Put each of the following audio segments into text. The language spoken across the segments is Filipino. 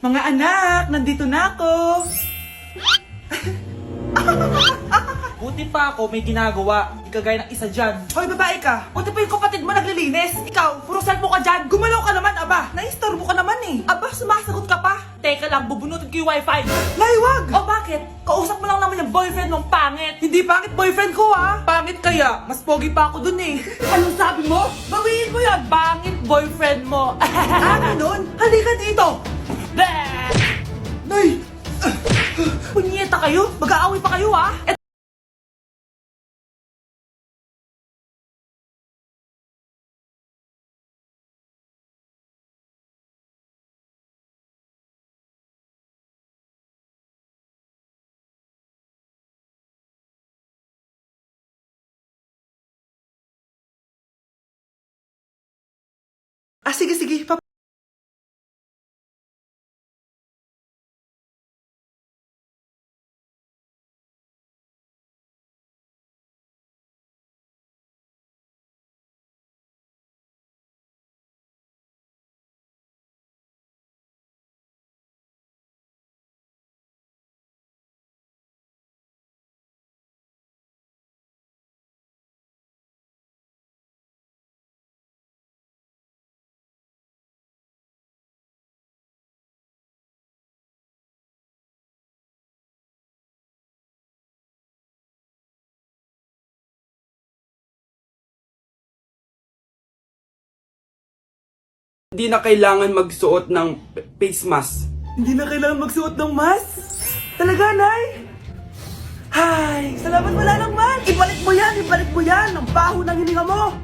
Mga anak, nandito na ako. Buti pa ako may ginagawa. Di kagaya ng isa dyan. Hoy, babae ka. Buti pa yung kapatid mo naglilinis. Ikaw, puro cellphone ka dyan. Gumalaw ka naman, aba. Naistorbo ka naman eh. Aba, sumasagot ka pa. Teka lang, bubunutin ko yung wifi. Laywag! O bakit? Kausap mo lang naman yung boyfriend mong pangit. Hindi pangit boyfriend ko ah. Pangit kaya, mas pogi pa ako dun eh. Anong sabi mo? Bawiin mo yan. Pangit boyfriend mo. Ganun? Halika dito. Bleh! Nay! Punyeta kayo? Mag-aaway pa kayo ah? Sige, sige. Hindi na kailangan magsuot ng face mask. Hindi na kailangan magsuot ng mask. Talaga, Nay? Hay, salamat wala lang man. Ibalik mo yan, ibalik mo yan. Ang baho ng hininga mo.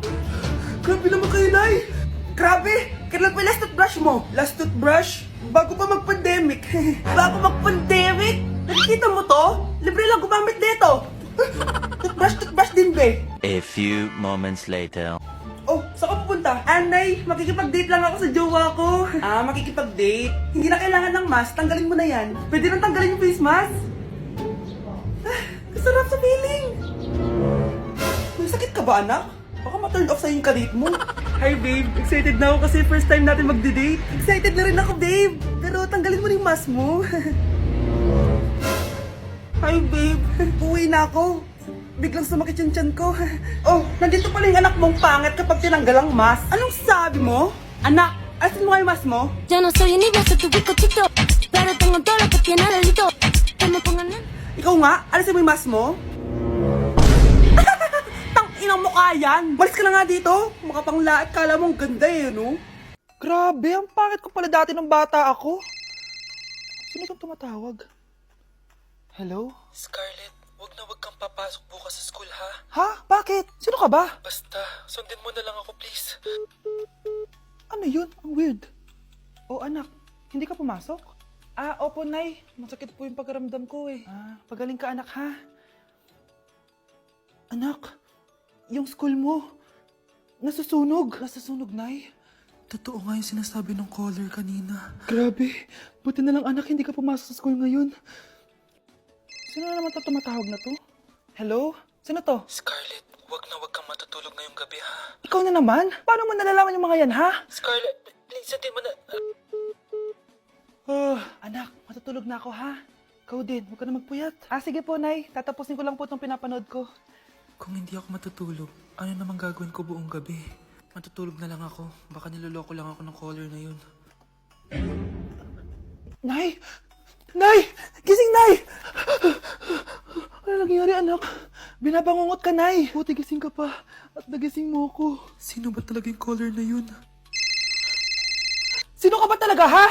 Grabe naman kayo, Nay. Grabe. Kailan pa yung last toothbrush mo? Last toothbrush? Bago pa mag-pandemic. Bago mag-pandemic? Nakikita mo to? Libre lang gumamit dito. Toothbrush din, be. A few moments later. Oh, saan ka pupunta? Anay, makikipag-date lang ako sa jowa ko. Makikipag-date? Hindi na kailangan ng mask, tanggalin mo na yan. Pwede nang tanggalin yung face mask. Kasarap sa feeling. May sakit ka ba, anak? Baka ma-turn off sa'yo yung kadate mo. Hi, babe. Excited na ako kasi first time natin mag-date. Excited na rin ako, babe. Pero tanggalin mo na yung mask mo. Hi, babe. Uwi na ako. Biglang sumakit yung tiyan ko. Oh, nandito pala yung anak mong pangit kapag tinanggal ang mask. Anong sabi mo? Anak, asin mo kayo mask mo? Ya no soy niño, soy tu bizcochito. Pero tengo todo lo que tiene delito. Que me pongan en... Ikaw nga, alisin mo yung mask mo? Tang inang mukha yan! Malis ka na nga dito! Makapanglaat, kala mo ang ganda eh, no? Grabe, ang pangit ko pala dati ng bata ako. Sino itong tumatawag? Hello? Scarlett, wag na wag kang papasok bukas sa school, ha? Ha? Bakit? Sino ka ba? Basta, sundin mo na lang ako, please. Ano yun? Ang weird. Oh, anak, hindi ka pumasok? Opo, Nay. Masakit po yung pagkaramdam ko eh. Pagaling ka, anak, ha? Anak, yung school mo, nasusunog. Nasusunog, Nay? Totoo nga yung sinasabi ng caller kanina. Grabe. Buti na lang, anak, hindi ka pumasok sa school ngayon. Sino na naman tumatawag na to? Hello? Sino to? Scarlett, wag na wag kang matutulog ngayong gabi, ha? Ikaw na naman? Paano mo nalalaman yung mga yan, ha? Scarlett, please, sundin mo na... Anak, matutulog na ako, ha? Ikaw din, huwag ka na magpuyat. Sige po, Nay. Tatapusin ko lang po itong pinapanood ko. Kung hindi ako matutulog, ano naman gagawin ko buong gabi? Matutulog na lang ako. Baka niloloko lang ako ng caller na yun. Nay! Nay! Gising, Nay! Ano nangyari, anak? Binabangungot ka, Nay. Buti gising ka pa. At nagising mo ako. Sino ba talaga yung caller na yun? Sino ka ba talaga, ha?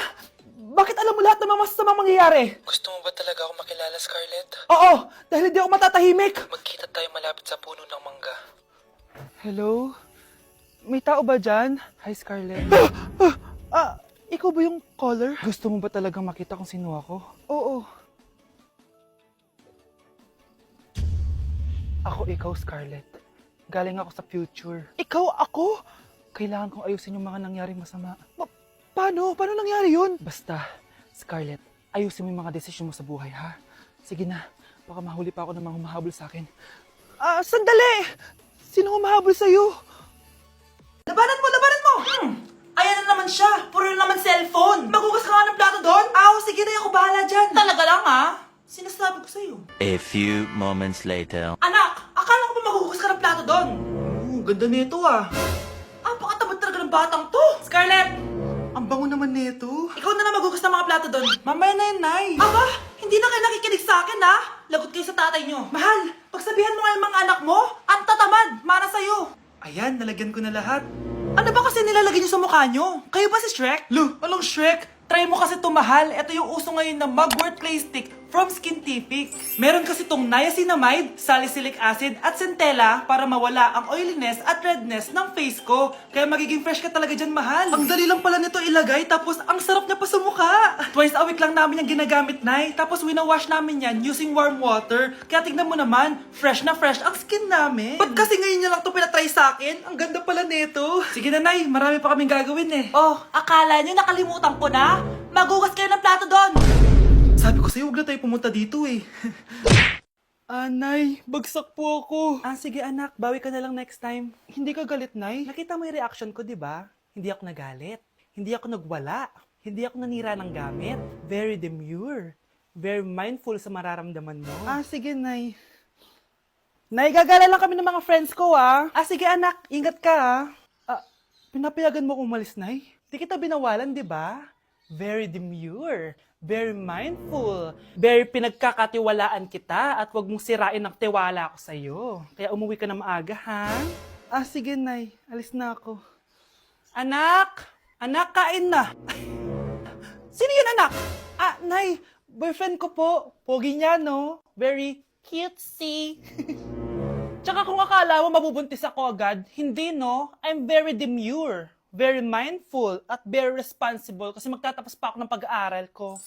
Bakit alam mo lahat ng mga masasamang mangyayari? Gusto mo ba talaga ako makilala, Scarlett? Oo, dahil hindi ako matatahimik. Magkita tayo malapit sa puno ng mangga. Hello? May tao ba dyan? Hi, Scarlett. Ikaw ba yung caller? Gusto mo ba talagang makita kung sino ako? Oo. Ako ikaw, Scarlett. Galing ako sa future. Ikaw ako? Kailangan kong ayusin yung mga nangyaring masama. Paano? Paano nangyari yun? Basta, Scarlett, ayusin mo yung mga desisyon mo sa buhay, ha? Sige na, baka mahuli pa ako ng mga humahabol sa akin. Sandali! Sino humahabol sa'yo? Labanan mo! Labanan mo! Ayan na naman naman siya. Puro na naman cellphone. Magugas ka nga ng plato doon? Sige na, ako bahala dyan. Talaga lang Sinasabi ko sa'yo. A few moments later. Anak, akala ko ba magugas ka ng plato doon? Ganda nito Napakatamad talaga ng batang to. Scarlett! Ang bango naman nito. Ikaw na lang magugas ng mga plato doon. Mamaya na yun, Nay. Aba, hindi na kayo nakikinig sa akin Lagot kayo sa tatay nyo. Mahal, pagsabihan mo nga yung mga anak mo, ang tatamad, mana sa'yo. Ayan, nalagyan ko na lahat. Ano ba kasi nilalagay nyo sa mukha nyo? Kayo ba si Shrek? Anong Shrek? Try mo kasi mahal. Ito yung uso ngayon na mugwort clay stick from Skintific. Meron kasi itong niacinamide, salicylic acid, at centella para mawala ang oiliness at redness ng face ko. Kaya magiging fresh ka talaga dyan, mahal. Ang dali lang pala nito ilagay, tapos ang sarap niya pa sa mukha. Twice a week lang namin yung ginagamit, Nay. Tapos winawash namin yan using warm water. Kaya tignan mo naman, fresh na fresh ang skin namin. Ba't kasi ngayon niya lang ito pinatry sa akin? Ang ganda pala nito. Sige na, Nay. Marami pa kaming gagawin Oh, akala niyo nakalimutan ko na? Magugas kayo ng plato doon. Sabi ko sa'yo, huwag na tayo pumunta dito Nay, bagsak po ako. Sige anak, bawi ka na lang next time. Hindi ka galit, Nay? Nakita mo yung reaction ko, di ba? Hindi ako nagalit. Hindi ako nagwala. Hindi ako nanira ng gamit. Very demure. Very mindful sa mararamdaman mo. Sige, Nay. Nay, gagala lang kami ng mga friends ko, sige anak, ingat ka, pinapayagan mo kong umalis, Nay? Di kita binawalan, di ba? Very demure. Very mindful. Very pinagkakatiwalaan kita at wag mong sirain ang tiwala ko sa'yo. Kaya umuwi ka na maaga, ha? Sige, Nay. Alis na ako. Anak! Anak, kain na! Sino yun, anak? Nay, boyfriend ko po. Pogi niya, no? Very cutesy. Tsaka kung akala mo mabubuntis ako agad, hindi, no? I'm very demure. Very mindful at very responsible kasi magtatapos pa ako ng pag-aaral ko.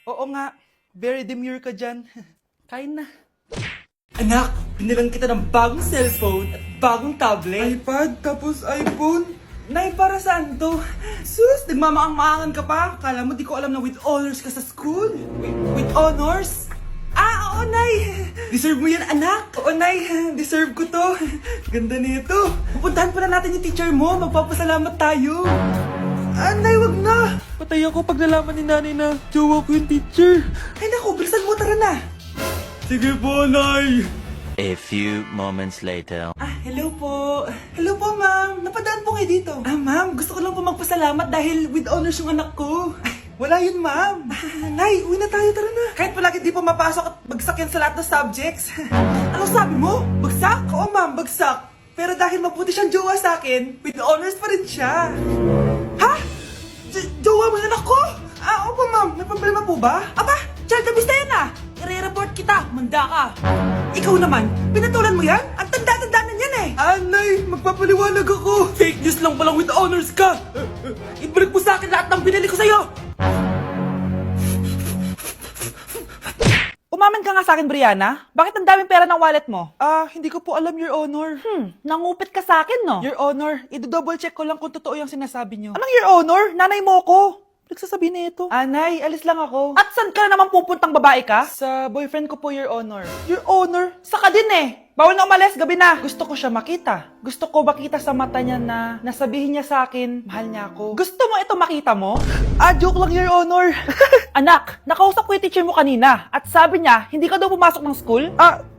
Oo nga, very demure ka dyan. Kain na. Anak, binilang kita ng bagong cellphone at bagong tablet. iPad, tapos iPhone. Nay, para saan to? Sus, nagmamaang-maangan ka pa? Kala mo di ko alam na with honors ka sa school? With honors? Oo, Nay! Deserve mo yan, anak! Oo, Nay! Deserve ko to! Ganda nito! Pupuntahan pa na natin yung teacher mo! Magpapasalamat tayo! Nay, wag na! Patay ako pag nalaman ni nanay na jowa ko yung teacher. Ay, naku! Bilisan mo! Tara na! Sige po, Nay. A few moments later. Hello po! Hello po, ma'am! Napadaan po kayo dito. Ma'am, gusto ko lang po magpasalamat dahil with honors yung anak ko. Wala yun, ma'am. Nay, uwi na tayo, tara na. Kahit palagi di po mapasok at bagsak yan sa lahat ng subjects. Ano sabi mo? Bagsak? Oo, ma'am, bagsak. Pero dahil mabuti siyang jowa sa akin, with honors pa rin siya. Ha? Jowa mo yung anak ko? Opo, ma'am. May problema po ba? Aba, child abuse na yan I-report kita. Manda ka. Ikaw naman, pinatulan mo yan? Ang tanda-tanda na yan Nay, magpapaliwanag ako. Fake news lang palang with honors ka! Ibalik mo sa akin lahat ng binili ko sa'yo! Umamin ka nga sa akin, Brianna. Bakit ang daming pera ng wallet mo? Hindi ko po alam, Your Honor. Nangupit ka sa akin, no? Your Honor, i-double check ko lang kung totoo yung sinasabi niyo. Anong Your Honor? Nanay mo ko. Nagsasabi na ito. Nay, alis lang ako. At saan ka na naman pupuntang babae ka? Sa boyfriend ko po, Your Honor. Your Honor, saka din Bawal na umalis, gabi na. Gusto ko siya makita. Gusto ko makita sa mata niya na nasabihin niya sa akin, mahal niya ako. Gusto mo ito makita mo? Joke lang, Your Honor. Anak, nakausap ko yung teacher mo kanina at sabi niya, hindi ka daw pumasok ng school?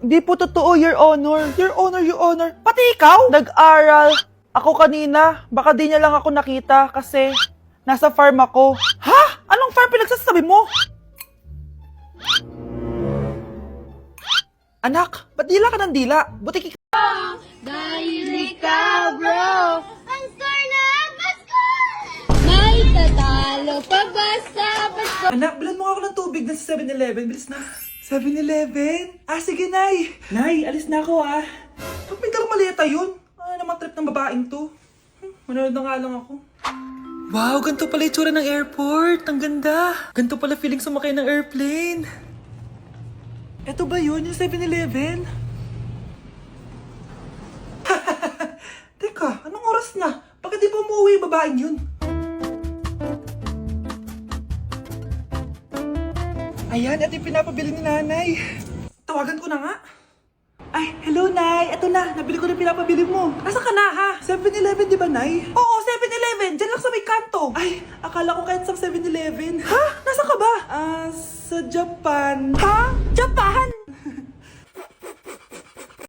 Di po totoo, Your Honor. Your Honor. Pati ikaw? Nag-aral. Ako kanina, baka di niya lang ako nakita kasi nasa farm ako. Ha? Anong farm pinagsasabi mo? Anak, ba't dila ka ng dila? Buti Dahil ikaw, bro, ang Scarlett Mascot! May tatalo pa ba sa Pasko? Anak, bilan mo nga ako ng tubig na sa 7-Eleven. Bilis na. 7-Eleven? Sige, Nay. Nay, alis na ako, Ba't may dalang maleta yun? Naman trip ng babaeng to. Manonood na nga lang ako. Wow, ganito pala yung tsura ng airport. Ang ganda. Ganito pala feeling sumakay ng airplane. Eto ba yun, yung 7-Eleven? Teka, anong oras na? Bakit di pa umuwi yung babaeng yun? Ayan, ito yung pinapabili ni nanay. Tawagan ko na nga. Hello, Nay. Eto na, nabili ko na yung pinapabili mo. Nasaan ka na, ha? 7-Eleven, di ba, Nay? Oo, 7-Eleven, dyan lang sa may kanto. Ay, akala ko kahit sa 7-Eleven. Ha? Nasa ka ba? Sa Japan. Ha? Japan?